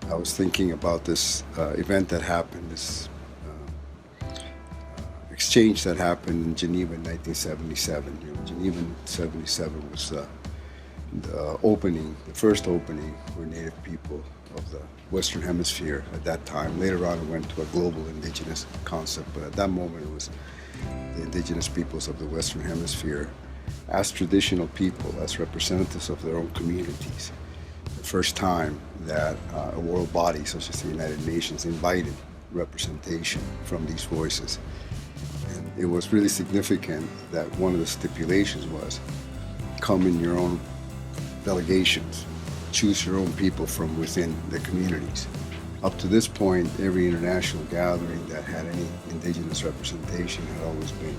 I was thinking about this event that happened, this exchange that happened in Geneva in 1977. Geneva in '77 was the opening, the first opening for Native people of the Western Hemisphere at that time. Later on, it went to a global indigenous concept, but at that moment, it was the indigenous peoples of the Western Hemisphere as traditional people, as representatives of their own communities. The first time that a world body such as the United Nations invited representation from these voices. And it was really significant that one of the stipulations was come in your own delegations, choose your own people from within the communities. Up to this point, every international gathering that had any indigenous representation had always been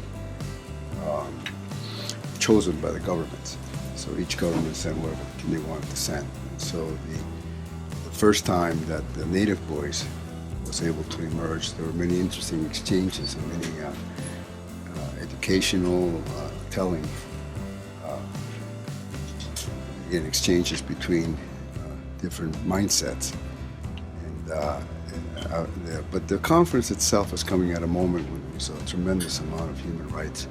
chosen by the governments. So each government sent whoever they wanted to send. And so the first time that the native voice was able to emerge, there were many interesting exchanges and many educational, telling again, exchanges between different mindsets. But the conference itself was coming at a moment when there was a tremendous amount of human rights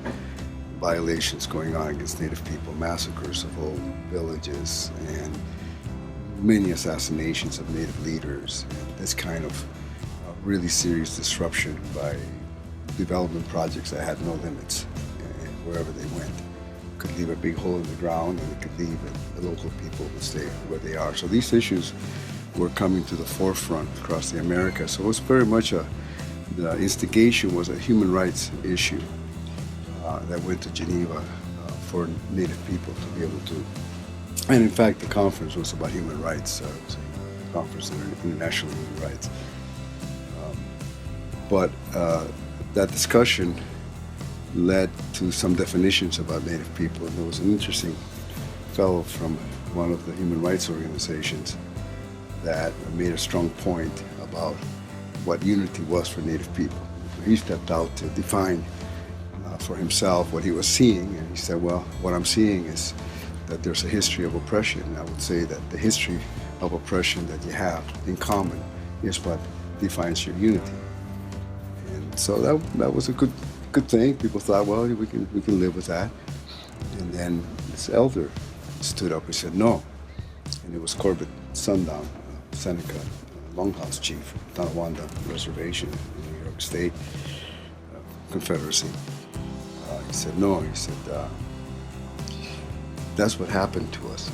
violations going on against Native people, massacres of whole villages, and many assassinations of Native leaders. And this kind of really serious disruption by development projects that had no limits, and wherever they went. Could leave a big hole in the ground, and it could leave it, the local people would stay where they are. So these issues were coming to the forefront across the Americas. So it was very much the instigation was a human rights issue that went to Geneva for Native people to be able to, and in fact the conference was about human rights. It was a conference on international human rights. But that discussion led to some definitions about Native people. And there was an interesting fellow from one of the human rights organizations that made a strong point about what unity was for Native people. He stepped out to define for himself what he was seeing, and he said, well, what I'm seeing is that there's a history of oppression. And I would say that the history of oppression that you have in common is what defines your unity. And so that was a good thing. People thought, well, we can live with that. And then this elder stood up and said, no. And it was Corbett Sundown, Seneca Longhouse chief, Tonawanda Reservation in New York State Confederacy. He said, no. He said, that's what happened to us.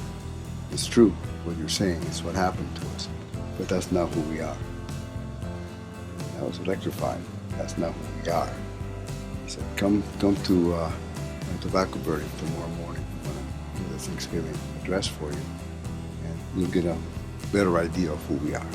It's true what you're saying. It's what happened to us. But that's not who we are. That was electrifying. That's not who we are. He said, come to tobacco burning tomorrow morning. I'm going to do the Thanksgiving address for you, and you'll get a better idea of who we are.